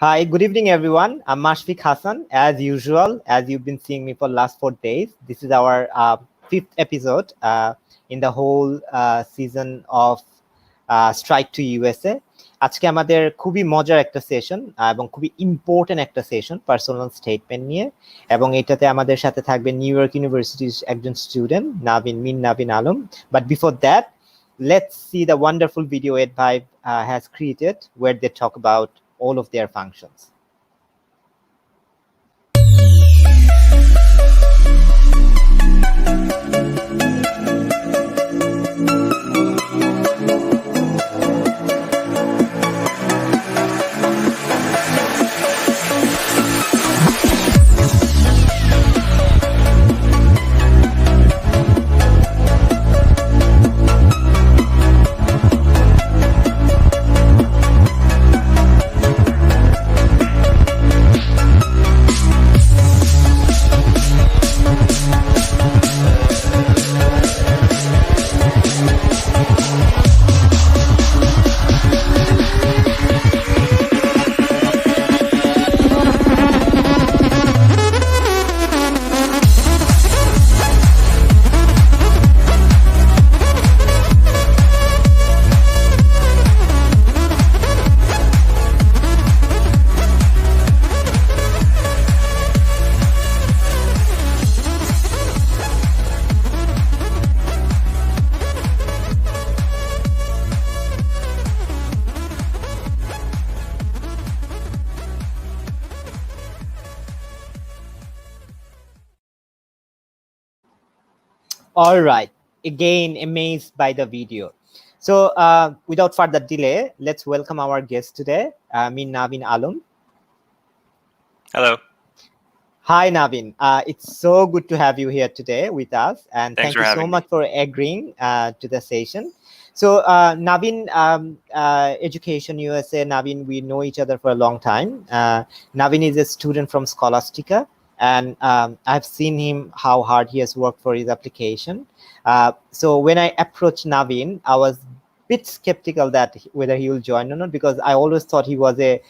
Hi, good evening, everyone. I'm Mashfiq Hassan. As usual, as you've been seeing me for the last 4 days, this is our fifth episode in the whole season of Strike to USA. আজকে আমাদের খুবই মজার একটা session এবং খুবই important একটা session personal statement নিয়ে এবং এটাতে আমাদের সাথে থাকবে নিউ ইয়র্ক ইউনিভার্সিটির একজন student Navin Alam but before that let's see the wonderful video Ed Vibe has created where they talk about all of their functions. All right, again amazed by the video. So without further delay, let's welcome our guest today, Navin Alam. Hello. Hi, Navin. It's so good to have you here today with us, and Thanks thank you so much for agreeing to the session. So Navin, Education USA, Navin, we know each other for a long time. Navin is a student from Scholastica. And I've seen him how hard he has worked for his application. So when I approached Navin, I was a bit skeptical that whether he will join or not, because I always thought he was a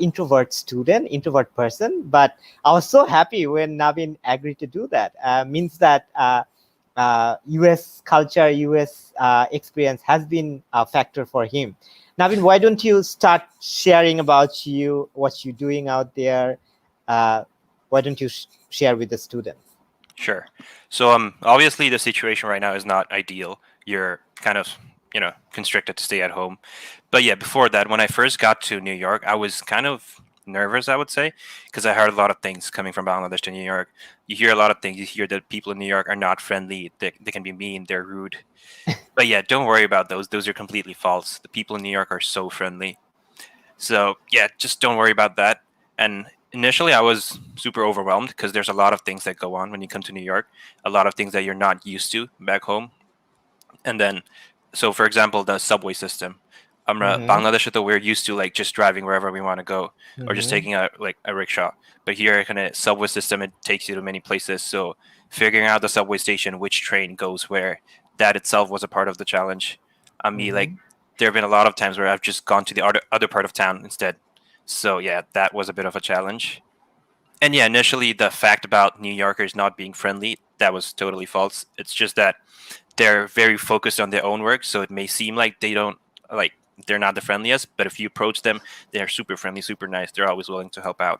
introvert person. But I was so happy when Navin agreed to do that. Means that US culture, US experience has been a factor for him. Navin, why don't you start sharing about you, what you're doing out there? Why don't you share with the students? Sure. So obviously the situation right now is not ideal. You're kind of, constricted to stay at home. But yeah, before that, when I first got to New York, I was kind of nervous, I would say, because I heard a lot of things coming from Bangladesh to New York. You hear a lot of things. You hear that people in New York are not friendly. They can be mean. They're rude. But yeah, don't worry about those. Those are completely false. The people in New York are so friendly. So yeah, just don't worry about that. And initially, I was super overwhelmed because there's a lot of things that go on when you come to New York, a lot of things that you're not used to back home. And then, so for example, the subway system. Bangladesh, though, we're used to like just driving wherever we want to go, or just taking a rickshaw. But here, kind of subway system, it takes you to many places. So figuring out the subway station, which train goes where, that itself was a part of the challenge. I mean, like there have been a lot of times where I've just gone to the other part of town instead. So yeah, that was a bit of a challenge. And yeah, initially the fact about New Yorkers not being friendly, that was totally false. It's just that they're very focused on their own work, so it may seem like they're not the friendliest, but if you approach them, they're super friendly, super nice. They're always willing to help out.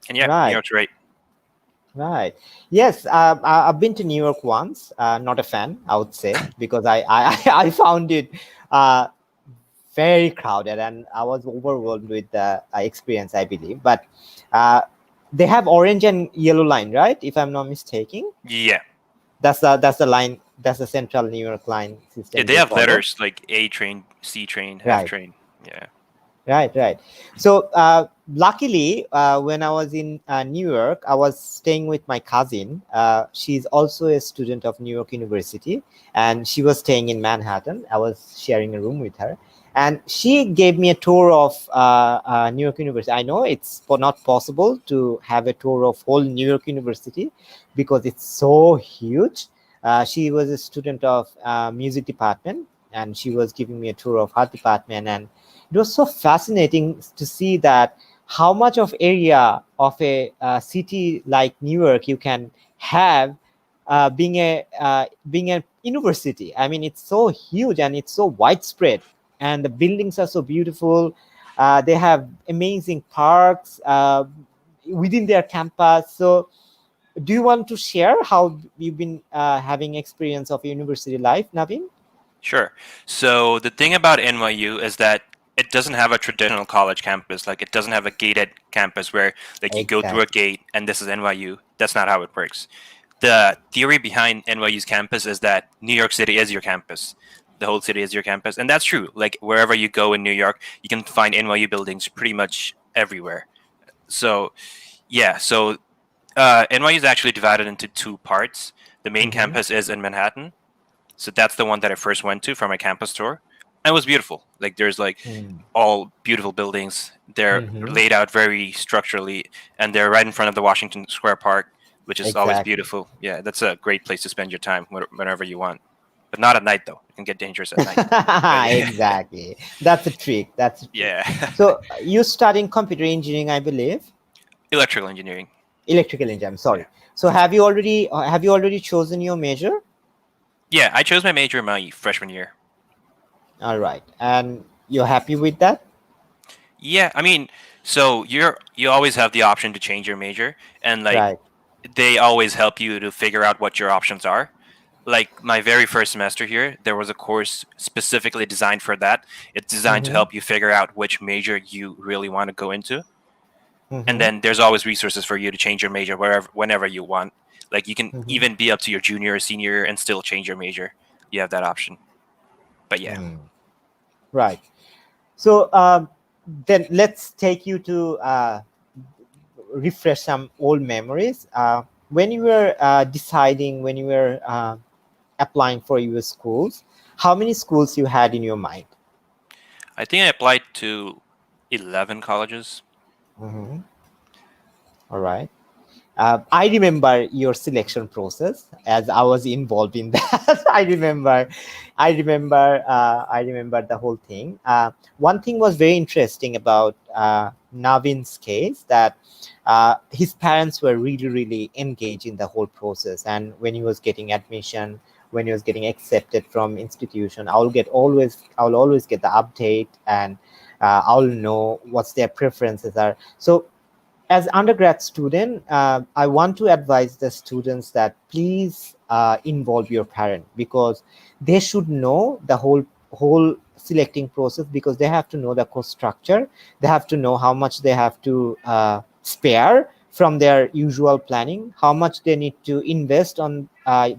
And yeah, right. New York's great. Right. Yes, I've been to New York once. Not a fan, I would say, because I found it very crowded, and I was overwhelmed with the experience, I believe. But they have orange and yellow line, right? If I'm not mistaken. Yeah. That's the line. That's the central New York line system. Yeah, they have letters like A train, C train, F train. Yeah. Right. So luckily, when I was in New York, I was staying with my cousin. She's also a student of New York University, and she was staying in Manhattan. I was sharing a room with her. And she gave me a tour of New York University. I know it's not possible to have a tour of whole New York University because it's so huge. She was a student of music department, and she was giving me a tour of her department. And it was so fascinating to see that how much of area of a city like New York you can have being a university. I mean, it's so huge and it's so widespread, and the buildings are so beautiful. They have amazing parks within their campus. So, do you want to share how you've been having experience of university life, Navin? Sure. So the thing about NYU is that it doesn't have a traditional college campus. Like it doesn't have a gated campus where like you go through a Exactly. gate and this is NYU. That's not how it works. The theory behind NYU's campus is that New York City is your campus. The whole city is your campus, and that's true. Like wherever you go in New York, you can find NYU buildings pretty much everywhere. So yeah, so NYU is actually divided into two parts. The main Mm-hmm. campus is in Manhattan, so that's the one that I first went to for my campus tour. And it was beautiful. Like there's like all beautiful buildings. They're Mm-hmm. laid out very structurally, and they're right in front of the Washington Square Park, which is always Exactly. beautiful. Yeah, that's a great place to spend your time whenever you want. But not at night though. It can get dangerous at night. But yeah, Exactly. That's a trick. That's a trick. yeah. So you're studying computer engineering, I believe. Electrical engineering. Electrical engineering. Sorry. Yeah, So that's okay. have you already chosen your major? Yeah, I chose my major my freshman year. All right, and you're happy with that? Yeah, I mean, so you always have the option to change your major, and like Right. they always help you to figure out what your options are. Like my very first semester here, there was a course specifically designed for that. It's designed to Mm-hmm. help you figure out which major you really want to go into. And Mm-hmm. then there's always resources for you to change your major whenever you want. Like you can Mm-hmm. even be up to your junior or senior year and still change your major. You have that option. But yeah. Mm. Right. So then let's take you to refresh some old memories. When you were deciding, when you were applying for your schools, how many schools you had in your mind? I think I applied to 11 colleges. Hmm. All right. I remember your selection process as I was involved in that. I remember the whole thing. One thing was very interesting about Navin's case, that his parents were really, really engaged in the whole process. And when he was getting admission, when he was getting accepted from institution, I'll always get the update, and I'll know what's their preferences are. So as undergrad student, I want to advise the students that please involve your parent, because they should know the whole selecting process, because they have to know the cost structure. They have to know how much they have to spare from their usual planning, how much they need to invest on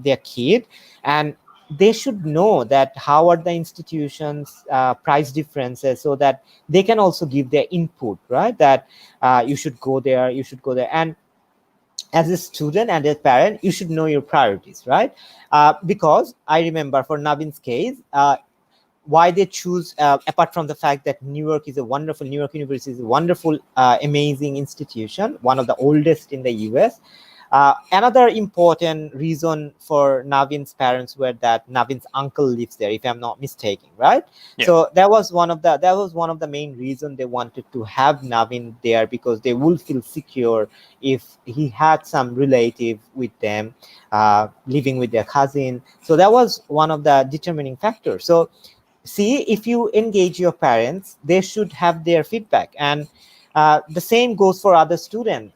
their kid, and they should know that how are the institutions price differences, so that they can also give their input, right? That you should go there, you should go there. And as a student and a parent, you should know your priorities, right? Because I remember for Navin's case, why they choose, apart from the fact that New York University is a wonderful, amazing institution, one of the oldest in the US. Another important reason for Navin's parents were that Navin's uncle lives there, if I'm not mistaken, right? Yeah. So that was one of the main reason they wanted to have Navin there, because they would feel secure if he had some relative with them, living with their cousin. So that was one of the determining factors. So see, if you engage your parents, they should have their feedback. And the same goes for other students.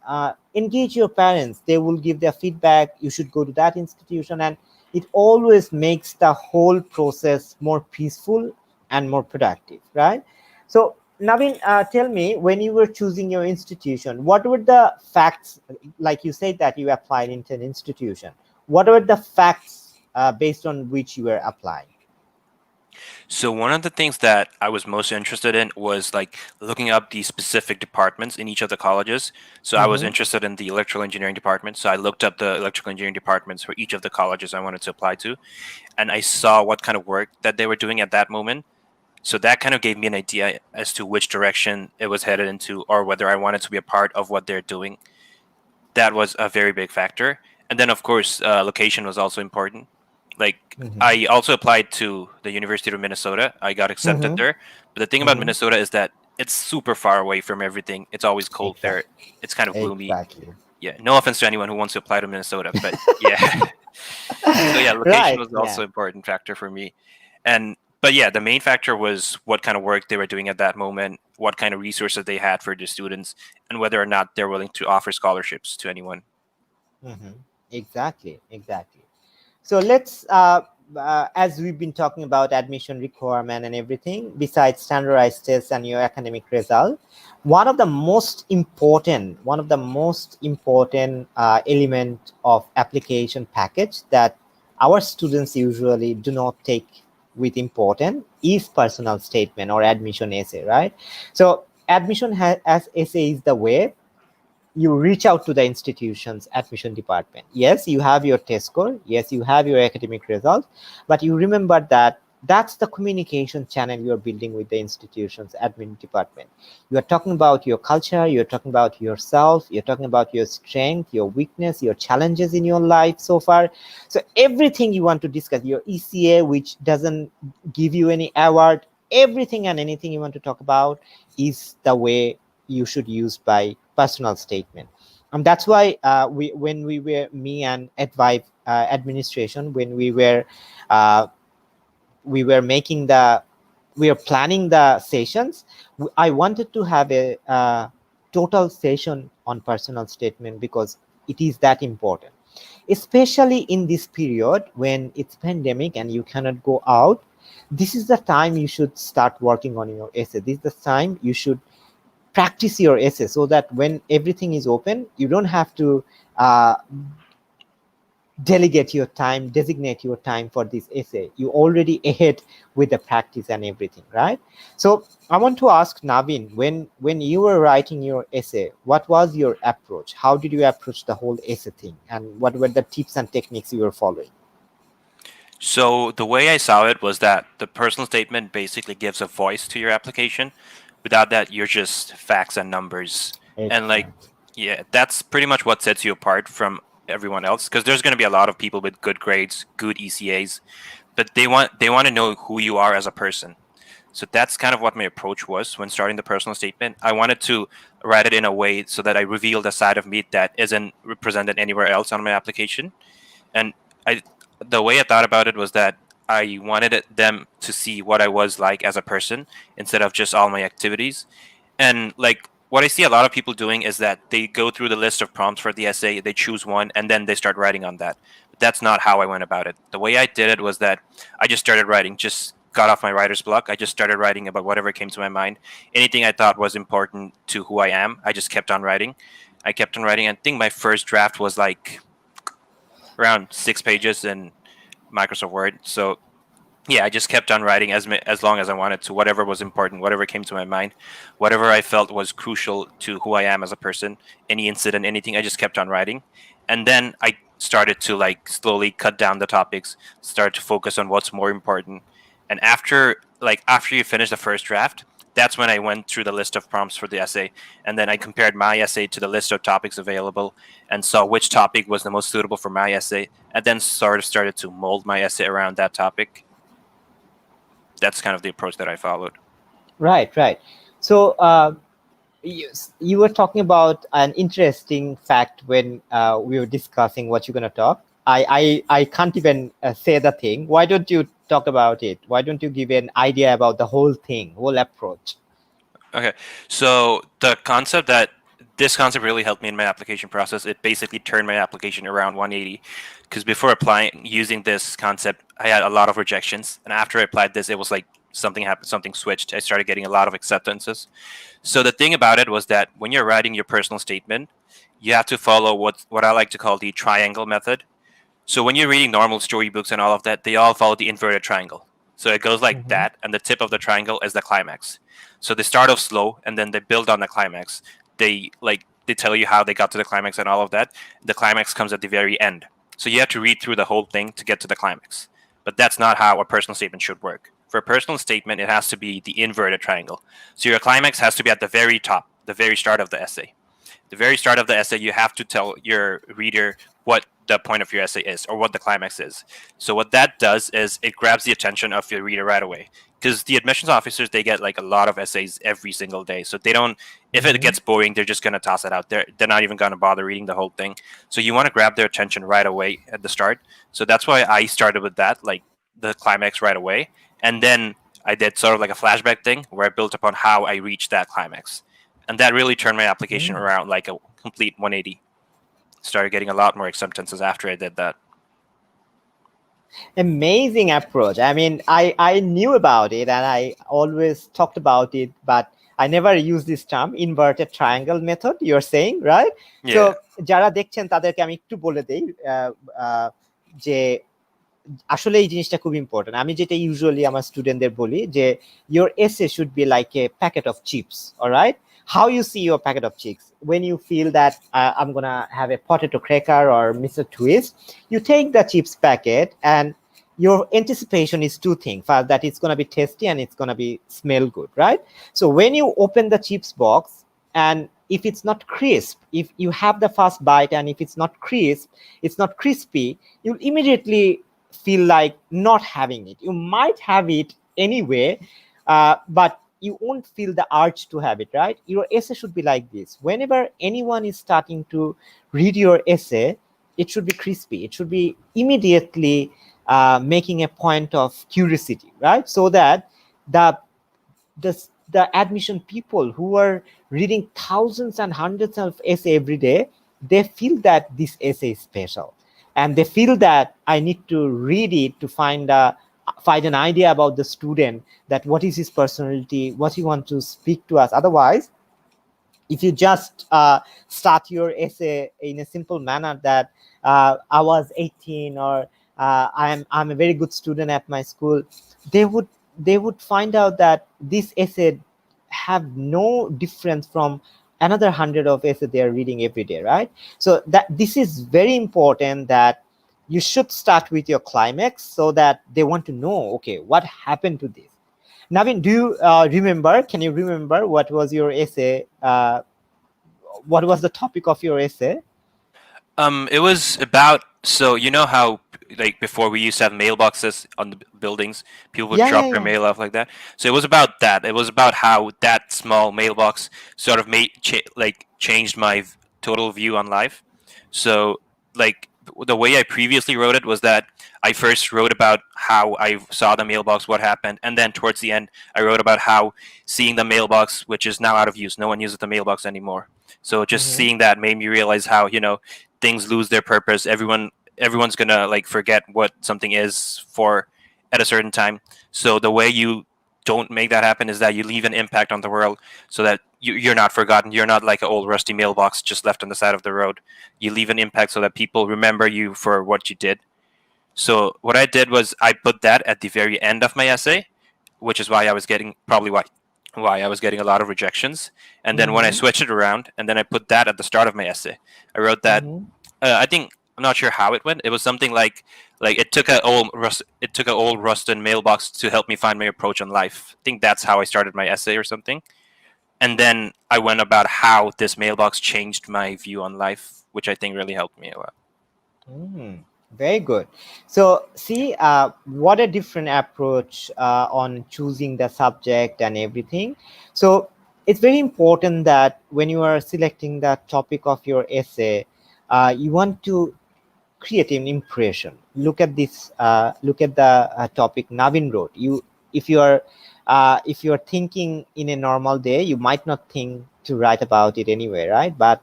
Engage your parents, they will give their feedback, you should go to that institution, and it always makes the whole process more peaceful and more productive, right? So Navin, tell me, when you were choosing your institution, what were the facts? Like you said that you applied into an institution, what were the facts based on which you were applying? So one of the things that I was most interested in was like looking up the specific departments in each of the colleges. So I was Mm-hmm. interested in the electrical engineering department. So I looked up the electrical engineering departments for each of the colleges I wanted to apply to, and I saw what kind of work that they were doing at that moment. So that kind of gave me an idea as to which direction it was headed into, or whether I wanted to be a part of what they're doing. That was a very big factor. And then, of course, location was also important. Like, Mm-hmm. I also applied to the University of Minnesota. I got accepted Mm-hmm. there. But the thing about Mm-hmm. Minnesota is that it's super far away from everything. It's always cold there. Exactly. It's kind of gloomy. Exactly. Yeah, no offense to anyone who wants to apply to Minnesota, but yeah. So yeah, location Right. was Yeah. also an important factor for me. And but yeah, the main factor was what kind of work they were doing at that moment, what kind of resources they had for the students, and whether or not they're willing to offer scholarships to anyone. Hmm. Exactly. Exactly. So let's, as we've been talking about admission requirement and everything, besides standardized tests and your academic result, one of the most important element of application package that our students usually do not take with important is personal statement or admission essay, right? So admission as essay is the way you reach out to the institution's admission department. Yes, you have your test score. Yes, you have your academic results, but you remember that that's the communication channel you're building with the institution's admin department. You are talking about your culture, you're talking about yourself, you're talking about your strength, your weakness, your challenges in your life so far. So everything you want to discuss, your ECA, which doesn't give you any award, everything and anything you want to talk about is the way you should use by personal statement. And that's why when we were me and advice administration, when uh, we were making the we were planning the sessions, I wanted to have a total session on personal statement because it is that important, especially in this period when it's pandemic and you cannot go out. This is the time you should start working on your essay. This is the time you should practice your essay so that when everything is open, you don't have to uh, designate your time for this essay. You already ahead with the practice and everything, right? So I want to ask Navin, when you were writing your essay, what was your approach? How did you approach the whole essay thing, and what were the tips and techniques you were following? So the way I saw it was that the personal statement basically gives a voice to your application. Without that, you're just facts and numbers. And like, Exactly. yeah, that's pretty much what sets you apart from everyone else. Because there's going to be a lot of people with good grades, good ECAs, but they want to know who you are as a person. So that's kind of what my approach was when starting the personal statement. I wanted to write it in a way so that I revealed a side of me that isn't represented anywhere else on my application. And I the way I thought about it was that I wanted them to see what I was like as a person instead of just all my activities. And like what I see a lot of people doing is that they go through the list of prompts for the essay, they choose one, and then they start writing on that. But that's not how I went about it. The way I did it was that I just started writing, just got off my writer's block. I just started writing about whatever came to my mind. Anything I thought was important to who I am, I just kept on writing. I kept on writing. I think my first draft was like around 6 pages in Microsoft Word. So yeah, I just kept on writing as long as I wanted to, whatever was important, whatever came to my mind, whatever I felt was crucial to who I am as a person, any incident, anything. I just kept on writing, and then I started to like slowly cut down the topics, start to focus on what's more important, and after you finish the first draft. That's when I went through the list of prompts for the essay, and then I compared my essay to the list of topics available and saw which topic was the most suitable for my essay, and then sort of started to mold my essay around that topic. That's kind of the approach that I followed. Right, right. So you were talking about an interesting fact when we were discussing what you're going to talk. I can't even say the thing. Why don't you talk about it? Why don't you give an idea about the whole thing, whole approach? Okay, so this concept really helped me in my application process. It basically turned my application around 180. Because before applying using this concept, I had a lot of rejections, and after I applied this, it was like something happened, something switched. I started getting a lot of acceptances. So the thing about it was that when you're writing your personal statement, you have to follow what I like to call the triangle method. So when you're reading normal storybooks and all of that, they all follow the inverted triangle. So it goes like Hmm. that, and the tip of the triangle is the climax. So they start off slow, and then they build on the climax. They tell you how they got to the climax and all of that. The climax comes at the very end. So you have to read through the whole thing to get to the climax. But that's not how a personal statement should work. For a personal statement, it has to be the inverted triangle. So your climax has to be at the very top, the very start of the essay. The very start of the essay, you have to tell your reader what the point of your essay is or what the climax is. So what that does is it grabs the attention of your reader right away. Because the admissions officers, they get like a lot of essays every single day. So they don't, if it Mm-hmm. gets boring, they're just going to toss it out. They're not even going to bother reading the whole thing. So you want to grab their attention right away at the start. So that's why I started with that, like the climax right away. And then I did sort of like a flashback thing where I built upon how I reached that climax. And that really turned my application around like a complete 180. Started getting a lot more acceptances after I did that. Amazing approach. I mean, I knew about it and I always talked about it, but I never used this term inverted triangle method. You're saying, right? So Yeah. যারা দেখছেন তাদেরকে আমি একটু বলে দেই যে আসলে এই জিনিসটা খুব ইম্পর্টেন্ট। আমি যেটা ইউজুয়ালি আমার স্টুডেন্টদের বলি যে your essay should be like a packet of chips, all right? How you see your packet of chips when you feel that I'm gonna have a potato cracker or Mr. Twist, you take the chips packet and your anticipation is two things. First, that it's gonna be tasty and it's gonna be smell good, right? So when you open the chips box and if it's not crisp, if you have the first bite and if it's not crisp, it's not crispy, you'll immediately feel like not having it. You might have it anyway, but you won't feel the urge to have it, right? Your essay should be like this. Whenever anyone is starting to read your essay, it should be crispy. It should be immediately making a point of curiosity, right? So that the the admission people who are reading thousands and hundreds of essay every day, they feel that this essay is special and they feel that I need to read it to find an idea about the student, that what is his personality, what he wants to speak to us. Otherwise, if you just start your essay in a simple manner that I was 18 or I'm a very good student at my school, they would they would find out that this essay have no difference from another 100 of essay they are reading every day, right? So that this is very important, that you should start with your climax so that they want to know, okay, what happened to this. Navin, do you remember? Can you remember what was your essay? What was the topic of your essay? It was about, so you know how like before we used to have mailboxes on the buildings, people would Yeah, yeah, drop their yeah. mail off like that. So it was about that. It was about how that small mailbox sort of changed my total view on life. So like the way I previously wrote it was that I first wrote about how I saw the mailbox, what happened, and then towards the end I wrote about how seeing the mailbox, which is now out of use, no one uses the mailbox anymore. So just Mm-hmm. seeing that made me realize how, things lose their purpose. Everyone's gonna like forget what something is for at a certain time. So the way you don't make that happen is that you leave an impact on the world, so that you're not forgotten. You're not like an old rusty mailbox just left on the side of the road. You leave an impact so that people remember you for what you did. So what I did was I put that at the very end of my essay, which is why I was getting probably why I was getting a lot of rejections. And then when I Mm-hmm. switched it around, and then I put that at the start of my essay, I wrote that. Mm-hmm. I think I'm not sure how it went. It was something like it took an old rusted mailbox to help me find my approach on life. I think that's how I started my essay or something. And then I went about how this mailbox changed my view on life, which I think really helped me a lot. Mm, very good. So, see, what a different approach on choosing the subject and everything. So, it's very important that when you are selecting the topic of your essay, you want to create an impression. Look at this. Look at the topic Navin wrote. If you are thinking in a normal day, you might not think to write about it anyway, right? But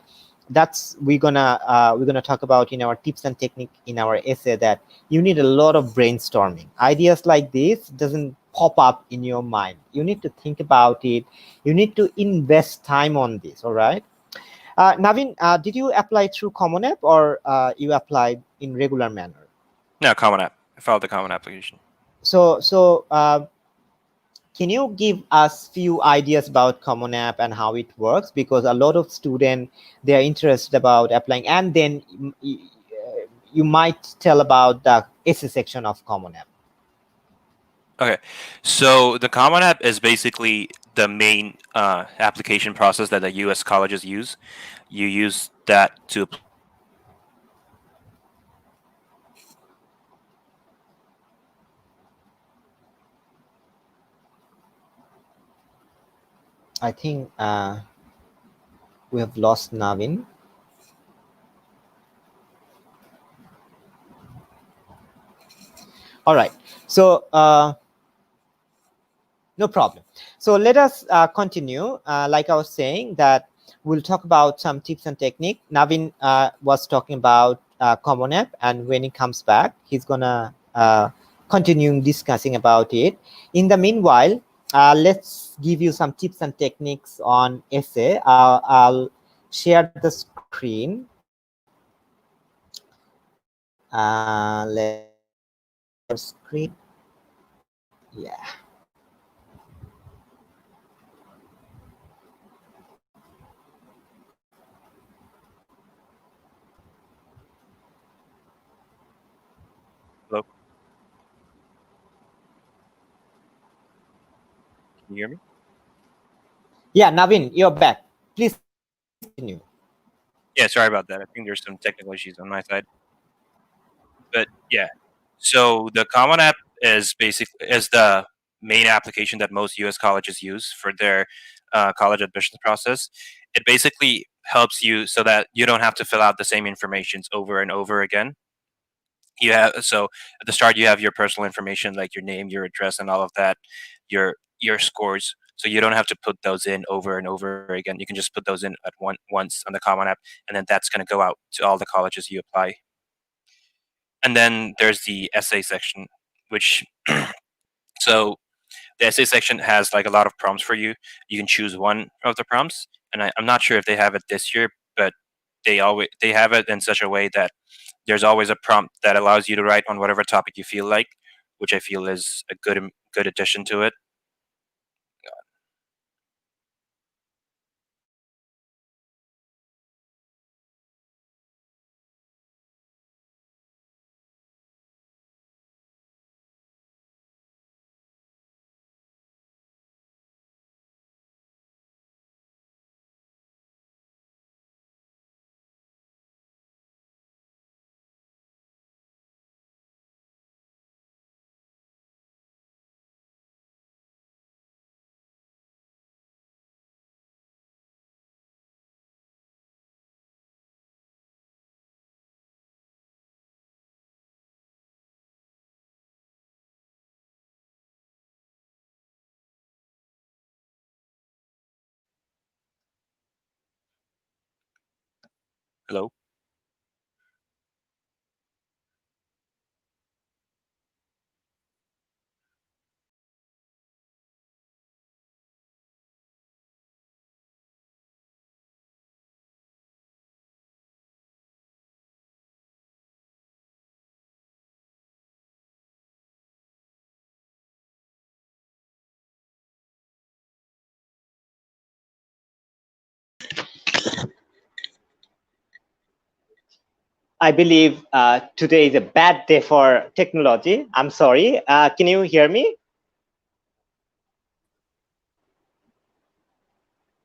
that's we're gonna talk about in our tips and technique in our essay, that you need a lot of brainstorming. Ideas like this doesn't pop up in your mind. You need to think about it. You need to invest time on this. All right. Navin, did you apply through Common App or you applied in regular manner? No, Common App. I followed the Common application. So, can you give us few ideas about Common App and how it works? Because a lot of students, they are interested about applying, and then you might tell about the essay section of Common App. Okay, so the Common App is basically the main application process that the U.S. colleges use. You use that to apply for scholarships. I think we have lost Navin. All right. So no problem. So let us continue. Like I was saying, that we'll talk about some tips and technique. Navin was talking about Common App, and when he comes back, he's gonna continue discussing about it. In the meanwhile, let's give you some tips and techniques on essay. I'll share the screen. Let's share screen. Yeah. Hello, can you hear me? Yeah, Navin, you're back. Please continue. Yeah, sorry about that. I think there's some technical issues on my side. But yeah, so the Common App is the main application that most U.S. colleges use for their college admissions process. It basically helps you so that you don't have to fill out the same informations over and over again. You have so at the start you have your personal information like your name, your address, and all of that, your scores. So you don't have to put those in over and over again. You can just put those in at once on the Common App, and then that's going to go out to all the colleges you apply. And then there's the essay section, which so the essay section has like a lot of prompts for you. You can choose one of the prompts, and I'm not sure if they have it this year, but they have it in such a way that there's always a prompt that allows you to write on whatever topic you feel like, which I feel is a good addition to it. Hello. I believe today is a bad day for technology. I'm sorry. Can you hear me?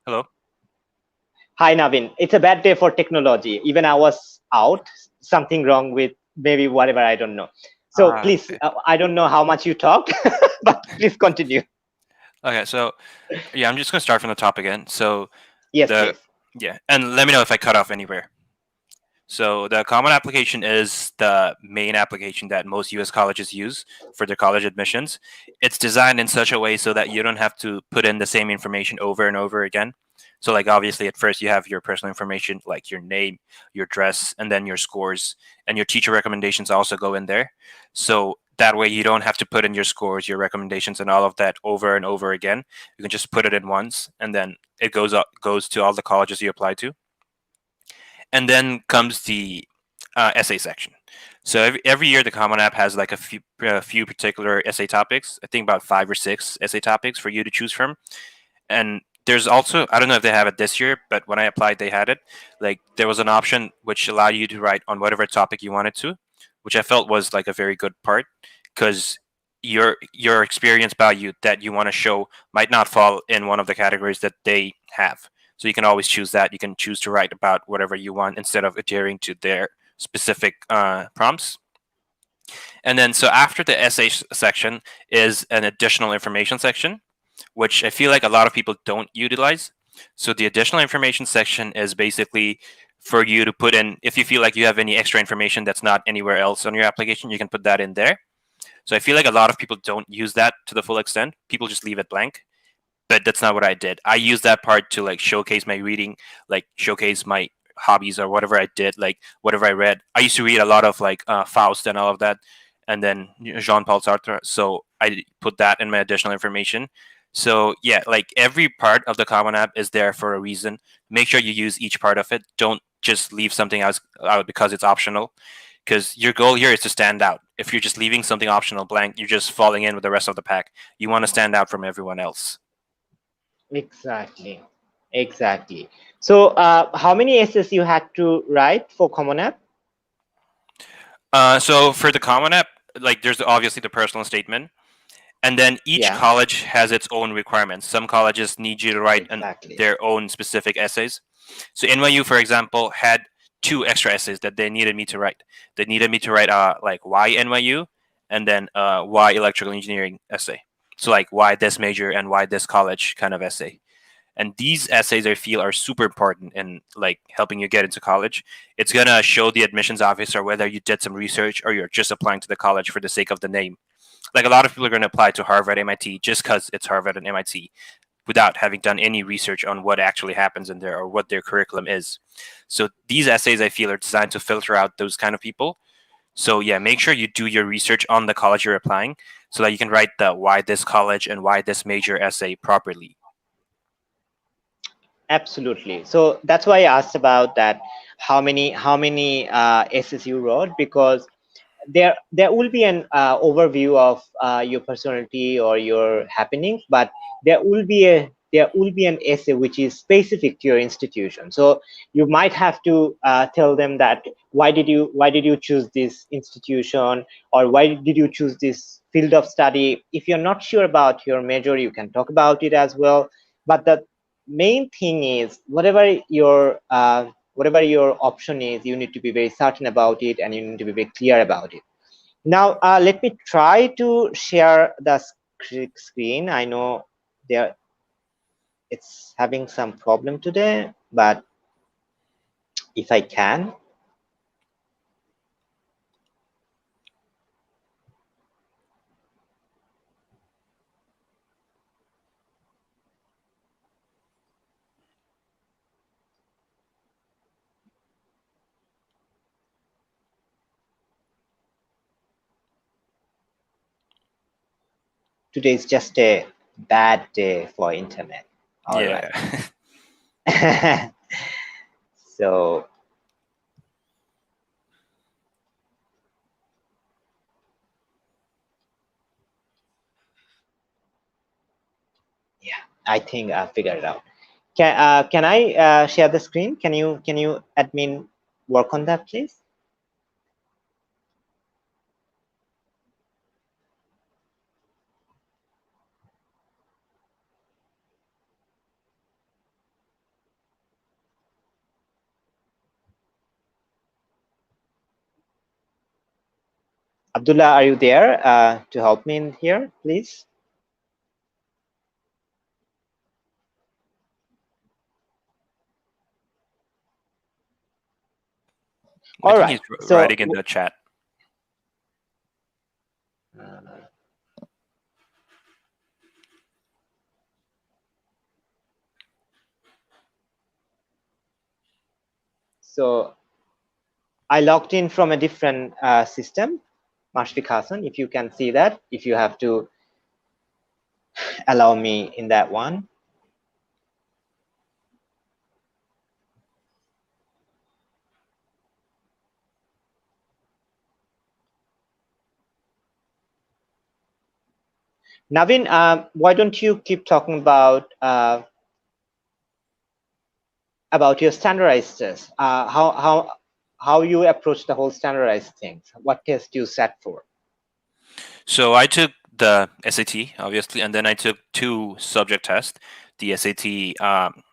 Hello. Hi, Navin. It's a bad day for technology. Even I was out. Something wrong with maybe whatever. I don't know. So please, Okay. I don't know how much you talk, but please continue. Okay. So yeah, I'm just gonna start from the top again. So Yes, the please. yeah, and let me know if I cut off anywhere. So the Common Application is the main application that most U.S. colleges use for their college admissions. It's designed in such a way so that you don't have to put in the same information over and over again. So, like obviously, at first you have your personal information, like your name, your address, and then your scores, and your teacher recommendations also go in there. So that way, you don't have to put in your scores, your recommendations, and all of that over and over again. You can just put it in once, and then it goes to all the colleges you apply to. And then comes the essay section. So every year the Common App has like a few particular essay topics. I think about 5 or 6 essay topics for you to choose from. And there's also, I don't know if they have it this year, but when I applied they had it. Like there was an option which allowed you to write on whatever topic you wanted to, which I felt was like a very good part because your experience value that you want to show might not fall in one of the categories that they have. So you can always choose that. You can choose to write about whatever you want instead of adhering to their specific prompts. And then so after the essay section is an additional information section, which I feel like a lot of people don't utilize. So the additional information section is basically for you to put in, if you feel like you have any extra information that's not anywhere else on your application, you can put that in there. So I feel like a lot of people don't use that to the full extent. People just leave it blank. But that's not what I did. I used that part to like showcase my reading, like showcase my hobbies or whatever I did, like whatever I read. I used to read a lot of like Faust and all of that, and then Jean-Paul Sartre. So I put that in my additional information. So yeah, like every part of the Common App is there for a reason. Make sure you use each part of it. Don't just leave something out because it's optional. Because your goal here is to stand out. If you're just leaving something optional blank, you're just falling in with the rest of the pack. You want to stand out from everyone else. Exactly. Exactly. So, how many essays you had to write for Common App? So for the Common App, like there's obviously the personal statement, and then each Yeah, college has its own requirements. Some colleges need you to write exactly. their own specific essays. So NYU, for example, had two extra essays that they needed me to write. They needed me to write like why NYU, and then why electrical engineering essay. So like why this major and why this college kind of essay. And these essays I feel are super important in like helping you get into college. It's gonna show the admissions officer whether you did some research or you're just applying to the college for the sake of the name. Like a lot of people are going to apply to Harvard, MIT just because it's Harvard and MIT without having done any research on what actually happens in there or what their curriculum is. So these essays I feel are designed to filter out those kind of people. So yeah, make sure you do your research on the college you're applying so that you can write the why this college and why this major essay properly. Absolutely. So that's why I asked about that. How many essays you wrote, because there will be an overview of your personality or your happenings, but there will be an essay which is specific to your institution. So you might have to tell them that why did you choose this institution, or why did you choose this field of study. If you're not sure about your major, you can talk about it as well. But the main thing is, whatever your option is, you need to be very certain about it, and you need to be very clear about it. Now, let me try to share the screen. I know there it's having some problem today, but if I can. Today is just a bad day for internet. All Yeah. right. So yeah, I think I figured it out. Can I share the screen? Can you admin work on that, please? Abdullah, are you there to help me in here, please? I All think right. he's writing in the chat. Uh, so I logged in from a different system, Mashfiq Hassan. If you can see that, if you have to allow me in that one. Navin, why don't you keep talking about your standardized tests? How you approach the whole standardized things? What test you set for? So I took the SAT, obviously, and then I took two subject tests, the SAT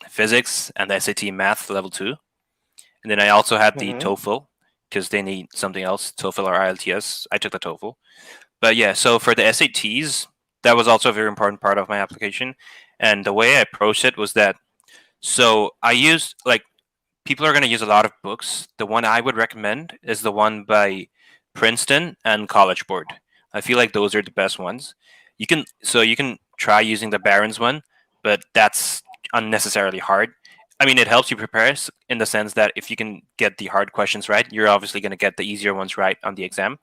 physics and the SAT math level 2. And then I also had the Mm-hmm. TOEFL because they need something else, TOEFL or IELTS. I took the TOEFL. But yeah, so for the SATs, that was also a very important part of my application. And the way I approached it was that, so I used, like, people are going to use a lot of books. The one I would recommend is the one by Princeton and College Board. I feel like those are the best ones. You can try using the Barron's one, but that's unnecessarily hard. I mean, it helps you prepare in the sense that if you can get the hard questions right, you're obviously going to get the easier ones right on the exam.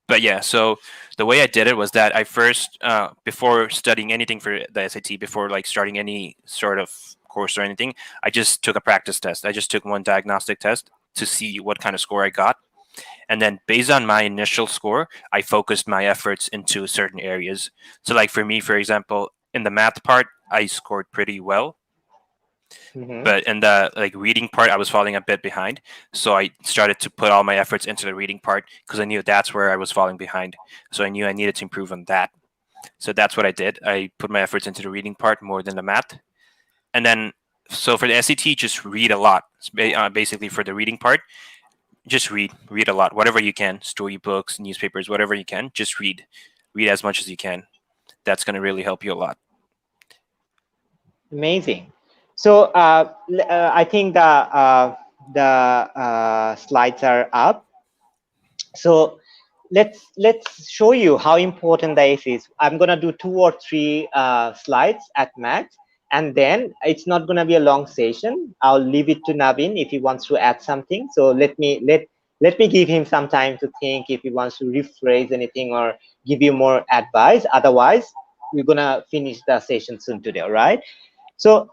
But yeah, so the way I did it was that I first, before studying anything for the SAT, before like starting any sort of course or anything, I just took a practice test. I just took one diagnostic test to see what kind of score I got. And then based on my initial score, I focused my efforts into certain areas. So, like for me, for example, in the math part, I scored pretty well, Hmm. but in the like reading part, I was falling a bit behind. So I started to put all my efforts into the reading part because I knew that's where I was falling behind. So I knew I needed to improve on that. So that's what I did. I put my efforts into the reading part more than the math. And then, so for the SAT, just read a lot. Basically, for the reading part, just read a lot, whatever you can, storybooks, newspapers, whatever you can. Just read as much as you can. That's going to really help you a lot. Amazing. So I think the slides are up. So let's show you how important the ACE is. I'm gonna do 2 or 3 slides at max, and then it's not gonna be a long session. I'll leave it to Navin if he wants to add something. So let me give him some time to think if he wants to rephrase anything or give you more advice. Otherwise, we're gonna finish the session soon today. All right. So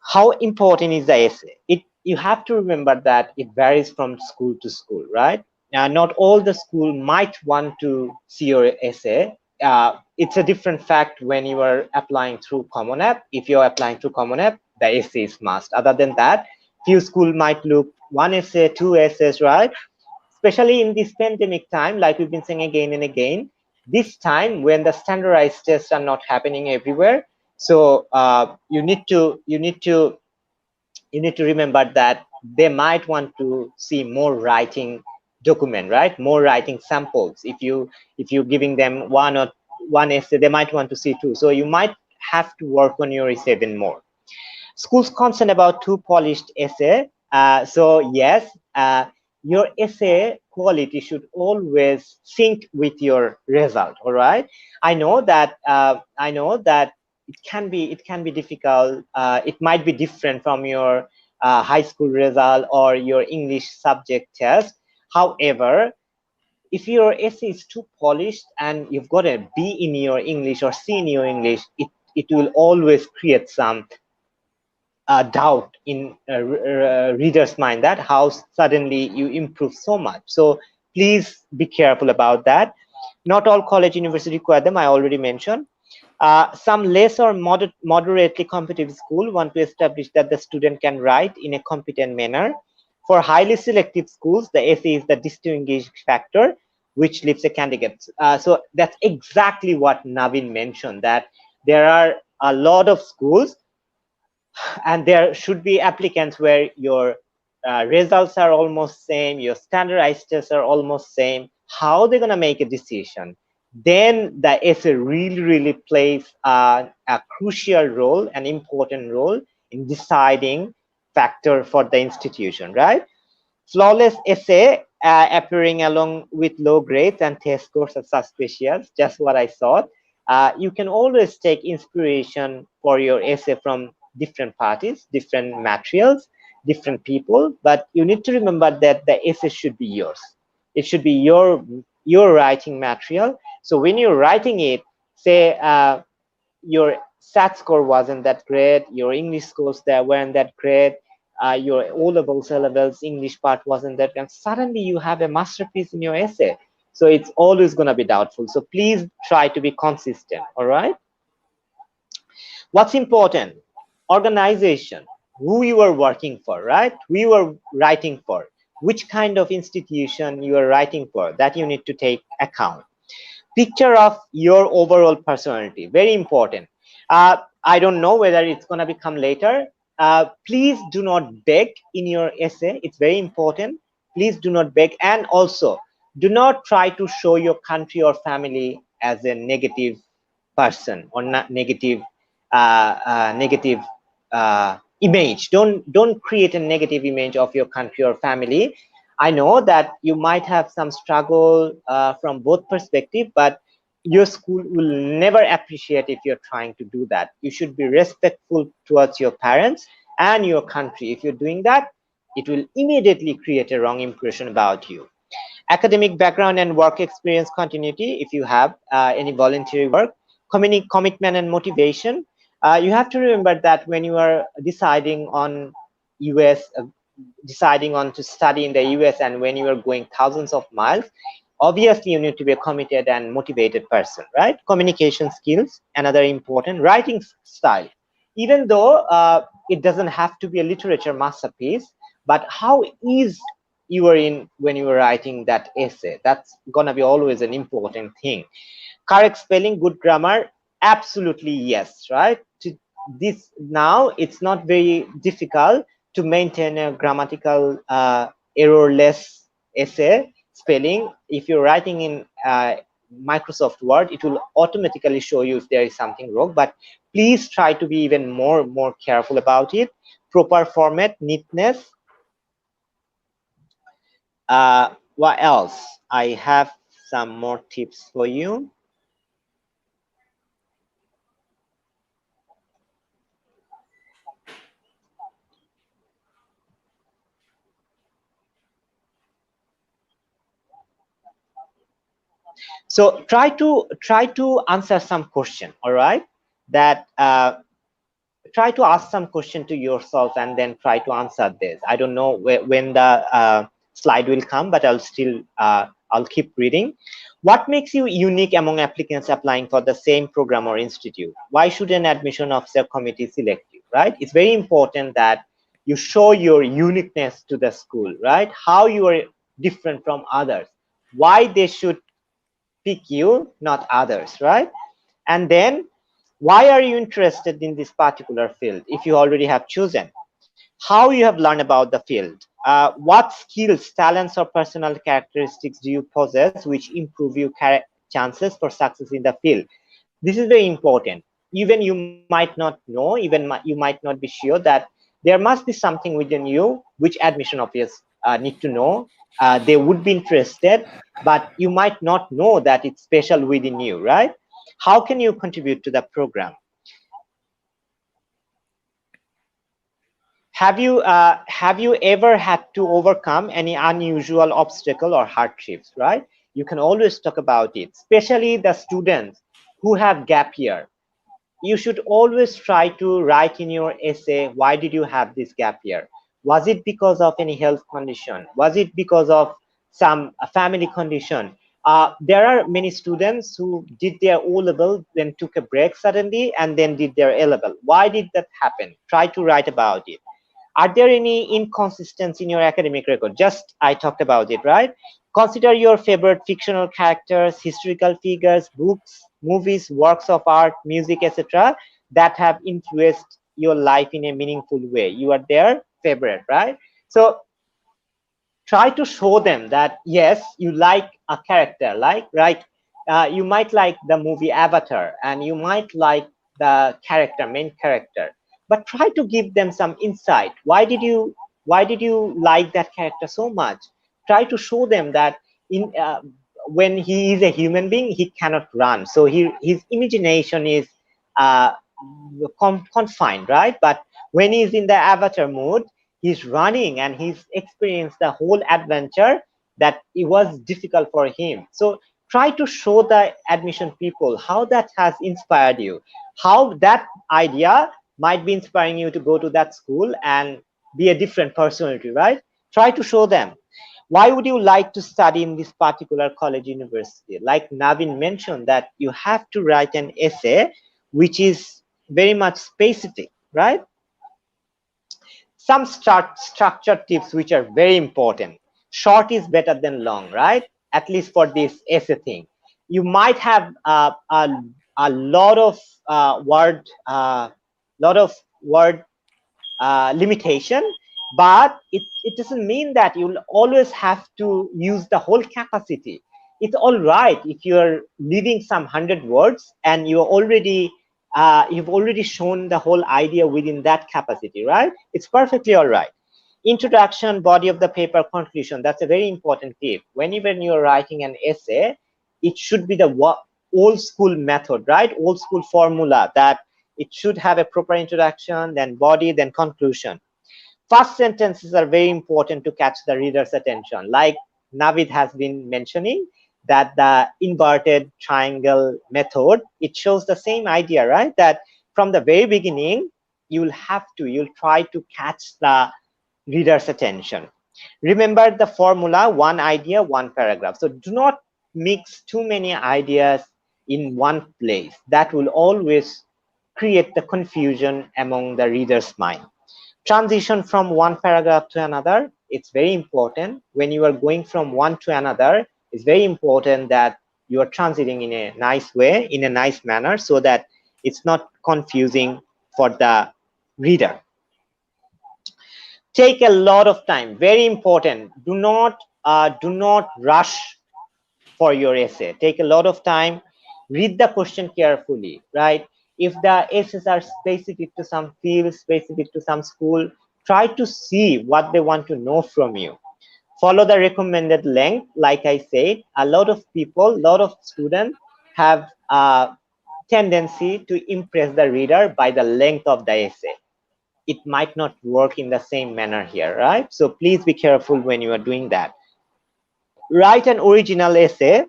how important is the essay? You have to remember that it varies from school to school, right? Not all the school might want to see your essay. It's a different fact when you are applying through Common App. If you're applying through Common App, the essay is must. Other than that, few school might look one essay, 2 essays, right? Especially in this pandemic time, like we've been saying again and again, this time when the standardized tests are not happening everywhere. So you need to remember that they might want to see more writing document, right? More writing samples. If you're giving them one essay, they might want to see two. So you might have to work on your essay even more. School's concerned about too polished essay. So yes, your essay quality should always sync with your result. All right. I know that it can be difficult. It might be different from your high school result or your English subject test. However, if your essay is too polished and you've got a B in your English or C in your English, it will always create some doubt in reader's mind that how suddenly you improve so much. So please be careful about that. Not all college university require them, I already mentioned. Some less or moderately competitive school want to establish that the student can write in a competent manner. For highly selective schools, the essay is the distinguishing factor which leaves a candidate. So that's exactly what Navin mentioned, that there are a lot of schools and there should be applicants where your results are almost same, your standardized tests are almost same. How they're going to make a decision? Then the essay really plays a crucial role, an important role in deciding factor for the institution, right? Flawless essay appearing along with low grades and test scores are suspicious, just what I thought. You can always take inspiration for your essay from different parties, different materials, different people, but you need to remember that the essay should be yours. It should be your writing material. So when you're writing it, say your SAT score wasn't that great, your English scores that weren't that great, your O levels, A levels, English part wasn't that good. Suddenly you have a masterpiece in your essay. So it's always going to be doubtful. So please try to be consistent. All right. What's important? Organization, who you are working for, right? Who you are writing for, which kind of institution you are writing for, that you need to take account. Picture of your overall personality, very important. I don't know whether it's going to become later. Please do not beg in your essay. It's very important. Please do not beg, and also do not try to show your country or family as a negative person or negative negative image. Don't create a negative image of your country or family. I know that you might have some struggle from both perspective, but your school will never appreciate if you're trying to do that. You should be respectful towards your parents and your country. If you're doing that, it will immediately create a wrong impression about you. Academic background and work experience continuity, if you have any voluntary work, commitment and motivation. You have to remember that when you are deciding on US, deciding on to study in the US, and when you are going thousands of miles, obviously you need to be a committed and motivated person, right? Communication skills, another important. Writing style, even though it doesn't have to be a literature masterpiece, but how is you were in when you were writing that essay, that's gonna be always an important thing. Correct spelling, good grammar, absolutely yes, right? To this now, it's not very difficult to maintain a grammatical errorless essay spelling. If you're writing in Microsoft Word, it will automatically show you if there is something wrong, but please try to be even more careful about it. Proper format, neatness. What else? I have some more tips for you. So try to answer some question, all right? That try to ask some question to yourself and then try to answer this. I don't know when the slide will come, but I'll keep reading. What makes you unique among applicants applying for the same program or institute? Why should an admission officer committee select you, right? It's very important that you show your uniqueness to the school, right? How you are different from others, why they should pick you, not others, right? And then why are you interested in this particular field if you already have chosen? How you have learned about the field? What skills, talents, or personal characteristics do you possess which improve your chances for success in the field? This is very important. Even you might not know, you might not be sure that there must be something within you which admission officers need to know. They would be interested, but you might not know that it's special within you, right? How can you contribute to the program? Have you ever had to overcome any unusual obstacle or hardships, right? You can always talk about it, especially the students who have gap year. You should always try to write in your essay, why did you have this gap year? Was it because of any health condition? Was it because of some family condition? There are many students who did their O level, then took a break suddenly, and then did their A level. Why did that happen? Try to write about it. Are there any inconsistencies in your academic record? Just I talked about it, right? Consider your favorite fictional characters, historical figures, books, movies, works of art, music, etc., that have influenced your life in a meaningful way. You are their favorite, right? So try to show them that yes, you like a character, like right. You might like the movie Avatar, and you might like the character, main character, but try to give them some insight. Why did you like that character so much? Try to show them that in when he is a human being, he cannot run, so his imagination is uh, confined, right? But when he's in the Avatar mode, he's running and he's experienced the whole adventure that it was difficult for him. So try to show the admission people how that has inspired you, how that idea might be inspiring you to go to that school and be a different personality, right? Try to show them. Why would you like to study in this particular college university? Like Navin mentioned, that you have to write an essay which is very much specific, right? Some structure tips which are very important. Short is better than long, right? At least for this essay thing. You might have a lot of word limitation, but it doesn't mean that you'll always have to use the whole capacity. it's all right if you're leaving some 100 words and you've already shown the whole idea within that capacity, right? It's perfectly all right. Introduction, body of the paper, conclusion. That's a very important tip. Whenever you're writing an essay, it should be the old school method, right? Old school formula that it should have a proper introduction, then body, then conclusion. First sentences are very important to catch the reader's attention. Like Navid has been mentioning, that the inverted triangle method, it shows the same idea, right? That from the very beginning, you'll try to catch the reader's attention. Remember the formula, one idea, one paragraph. So do not mix too many ideas in one place. That will always create the confusion among the reader's mind. Transition from one paragraph to another, it's very important. When you are going from one to another, it's very important that you are transiting in a nice way, in a nice manner, so that it's not confusing for the reader. Take a lot of time, very important. Do not rush for your essay. Take a lot of time, read the question carefully, right? If the essays are specific to some field, specific to some school, try to see what they want to know from you. Follow the recommended length. Like I said, a lot of people, a lot of students have a tendency to impress the reader by the length of the essay. It might not work in the same manner here, right? So please be careful when you are doing that. Write an original essay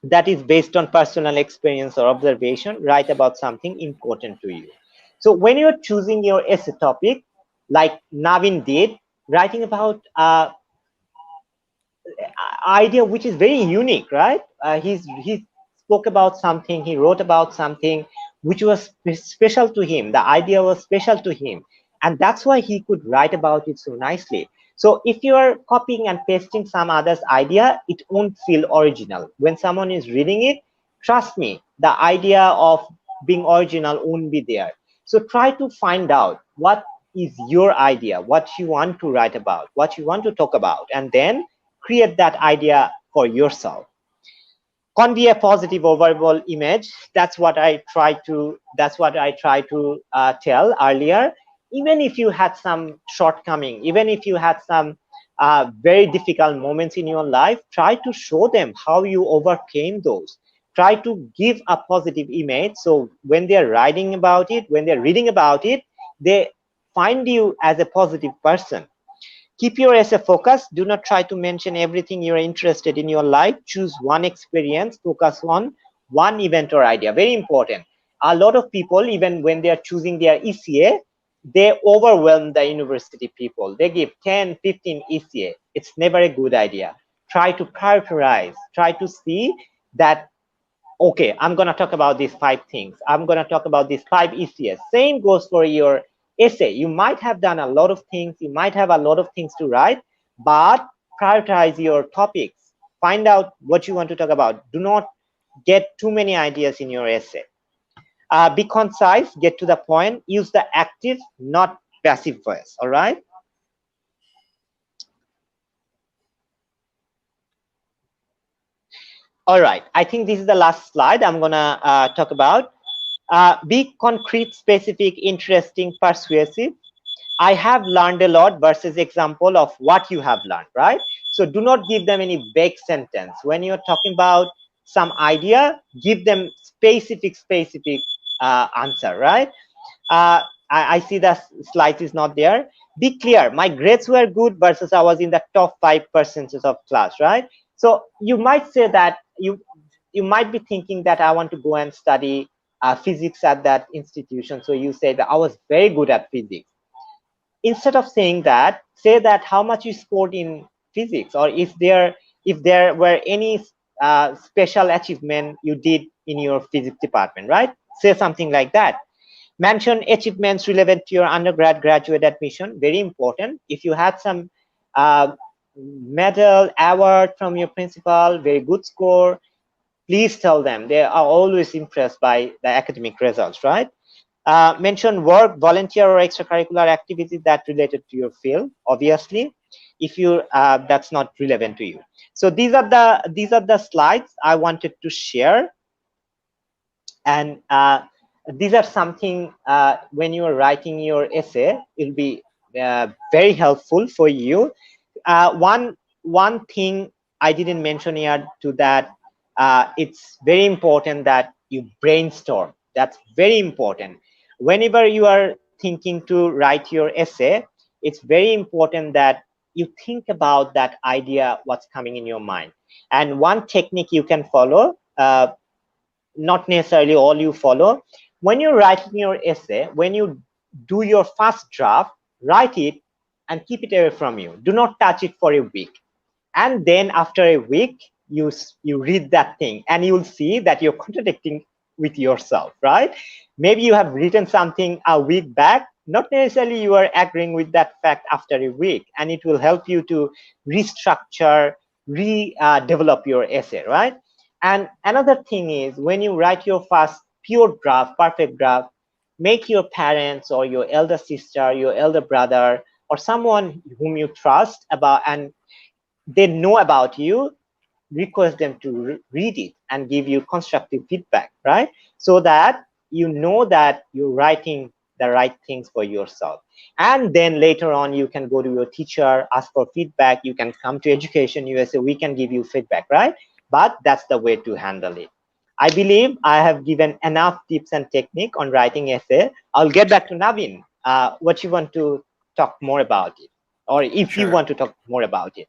that is based on personal experience or observation. Write about something important to you. So when you're choosing your essay topic, like Navin did, writing about idea which is very unique, right? He spoke about something, he wrote about something which was special to him. The idea was special to him, and that's why he could write about it so nicely. So if you are copying and pasting some other's idea, it won't feel original. When someone is reading it, trust me, the idea of being original won't be there. So try to find out what is your idea, what you want to write about, what you want to talk about, and then create that idea for yourself. Convey a positive overall image. That's what I try to tell earlier. Even if you had some shortcoming, even if you had some very difficult moments in your life, try to show them how you overcame those. Try to give a positive image, so when they're writing about it, when they're reading about it, they find you as a positive person. Keep your essay focused. Do not try to mention everything you're interested in your life. Choose one experience, focus on one event or idea. Very important. A lot of people, even when they are choosing their ECA, they overwhelm the university people. They give 10, 15 ECA. It's never a good idea. Try to prioritize. Try to see that, okay, I'm going to talk about these 5 things. I'm going to talk about these 5 ECS. Same goes for your essay. You might have done a lot of things. You might have a lot of things to write, but prioritize your topics. Find out what you want to talk about. Do not get too many ideas in your essay. Be concise, get to the point, use the active, not passive voice, all right? All right, I think this is the last slide I'm gonna talk about. Be concrete, specific, interesting, persuasive. I have learned a lot versus example of what you have learned, right? So do not give them any vague sentence. When you're talking about some idea, give them specific answer, right? I see the slide is not there. Be clear. My grades were good versus I was in the top 5% of class, right? So you might say that you might be thinking that I want to go and study physics at that institution. So you say that I was very good at physics. Instead of saying that, say that how much you scored in physics, or if there were any special achievement you did in your physics department, right? Say something like that. Mention achievements relevant to your undergrad, graduate admission. Very important. If you had some medal, award from your principal, very good score, please tell them. They are always impressed by the academic results, right? Mention work, volunteer, or extracurricular activities that related to your field, obviously. if you that's not relevant to you. So these are the slides I wanted to share. And these are something when you are writing your essay, it'll be very helpful for you. One thing I didn't mention here to that, it's very important that you brainstorm. That's very important. Whenever you are thinking to write your essay, it's very important that you think about that idea, what's coming in your mind. And one technique you can follow, not necessarily all you follow, when you're writing your essay, when you do your first draft, write it and keep it away from you. Do not touch it for a week. And then after a week, you read that thing and you'll see that you're contradicting with yourself, right? Maybe you have written something a week back, not necessarily you are agreeing with that fact after a week, and it will help you to restructure, develop your essay, right? And another thing is, when you write your first pure draft, perfect draft, make your parents or your elder sister, your elder brother, or someone whom you trust about and they know about you, request them to read it and give you constructive feedback, right? So that you know that you're writing the right things for yourself. And then later on, you can go to your teacher, ask for feedback. You can come to Education USA, we can give you feedback, right? But that's the way to handle it. I believe I have given enough tips and technique on writing essay. I'll get back to Navin. What you want to talk more about it, or if you Sure. want to talk more about it.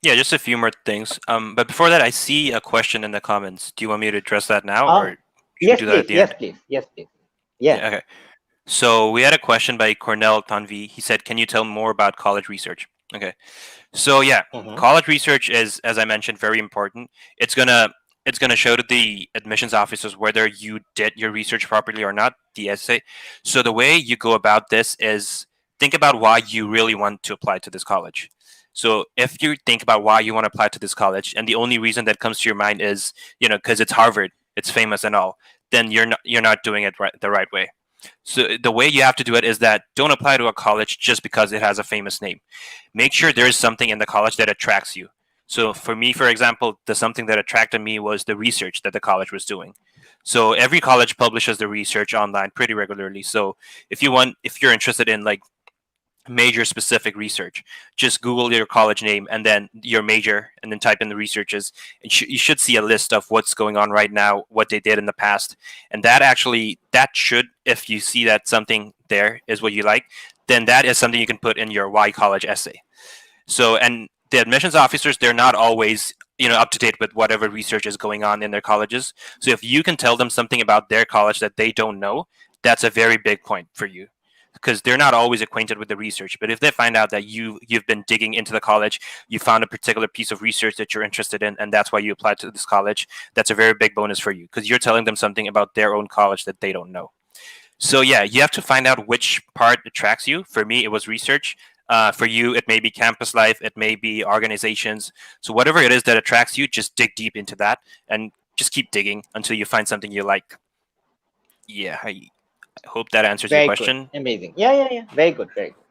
Yeah, just a few more things. But before that, I see a question in the comments. Do you want me to address that now, Oh, or should we yes, do that at please. the Yes, end? please. Yes, please. Yes. Yeah. Okay. So we had a question by Cornell Tanvi. He said, "Can you tell more about college research?" Okay. So yeah, Mm-hmm. college research is, as I mentioned, very important. It's gonna show to the admissions officers whether you did your research properly or not, the essay. So the way you go about this is think about why you really want to apply to this college. So if you think about why you want to apply to this college, and the only reason that comes to your mind is, because it's Harvard, it's famous and all, then you're not doing it the right way. So the way you have to do it is that don't apply to a college just because it has a famous name. Make sure there is something in the college that attracts you. So for me, for example, the something that attracted me was the research that the college was doing. So every college publishes the research online pretty regularly. So if you're interested in like major specific research, just Google your college name and then your major and then type in the researches, and you should see a list of what's going on right now, what they did in the past. And that should, if you see that something there is what you like, then that is something you can put in your why college essay. So, and the admissions officers, they're not always up to date with whatever research is going on in their colleges. So if you can tell them something about their college that they don't know, that's a very big point for you, because they're not always acquainted with the research. But if they find out that you've been digging into the college, you found a particular piece of research that you're interested in, and that's why you applied to this college, that's a very big bonus for you, because you're telling them something about their own college that they don't know. So yeah, you have to find out which part attracts you. For me, it was research. For you, it may be campus life, it may be organizations. So whatever it is that attracts you, just dig deep into that and just keep digging until you find something you like. Yeah, I hope that answers your Very good. question. Amazing. Yeah, yeah, yeah. Very good. Very good.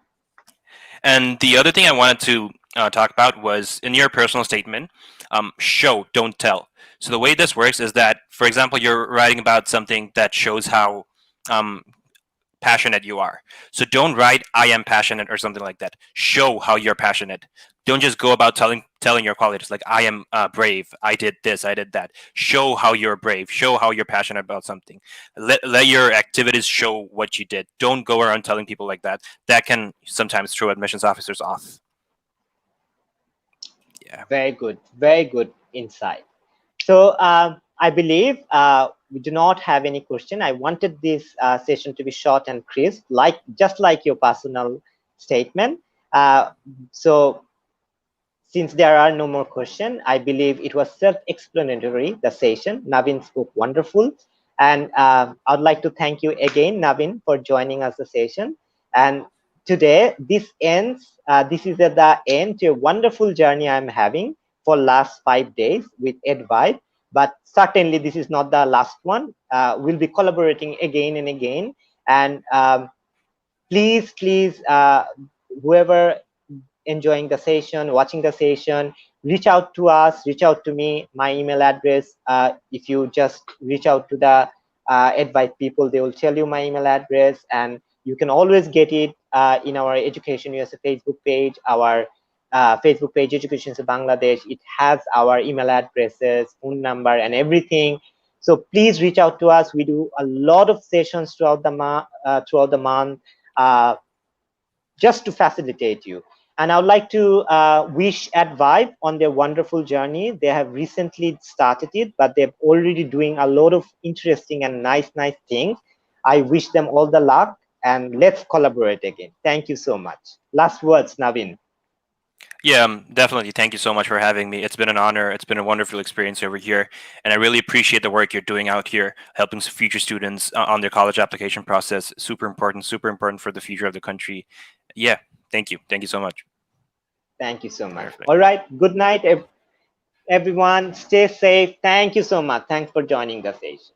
And the other thing I wanted to talk about was in your personal statement, show, don't tell. So the way this works is that, for example, you're writing about something that shows how um, passionate you are. So don't write "I am passionate" or something like that. Show how you're passionate. Don't just go about telling your colleagues like "I am brave. I did this. I did that." Show how you're brave. Show how you're passionate about something. Let your activities show what you did. Don't go around telling people like that. That can sometimes throw admissions officers off. Yeah. Very good. Very good insight. So I believe we do not have any question. I wanted this session to be short and crisp, just like your personal statement. Uh, so since there are no more questions, I believe it was self-explanatory, the session. Navin spoke wonderful. And I'd like to thank you again, Navin, for joining us the session. And today, this ends, this is at the end to a wonderful journey I'm having for last 5 days with EdVibe. But certainly this is not the last one. We'll be collaborating again and again. And please, whoever enjoying the session, watching the session, reach out to us, reach out to me. My email address, if you just reach out to the Advite people, they will tell you my email address, and you can always get it in our Education USA Facebook page, our Facebook page, Education USA Bangladesh. It has our email addresses, phone number, and everything. So please reach out to us. We do a lot of sessions throughout the month, uh, just to facilitate you. And I would like to wish Advive on their wonderful journey. They have recently started it, but they're already doing a lot of interesting and nice things. I wish them all the luck, and let's collaborate again. Thank you so much. Last words, Navin. Yeah, definitely. Thank you so much for having me. It's been an honor. It's been a wonderful experience over here, and I really appreciate the work you're doing out here, helping future students on their college application process. Super important for the future of the country. Yeah, thank you. Thank you so much. Thank you so much. Perfect. All right. Good night, everyone. Stay safe. Thank you so much. Thanks for joining the session.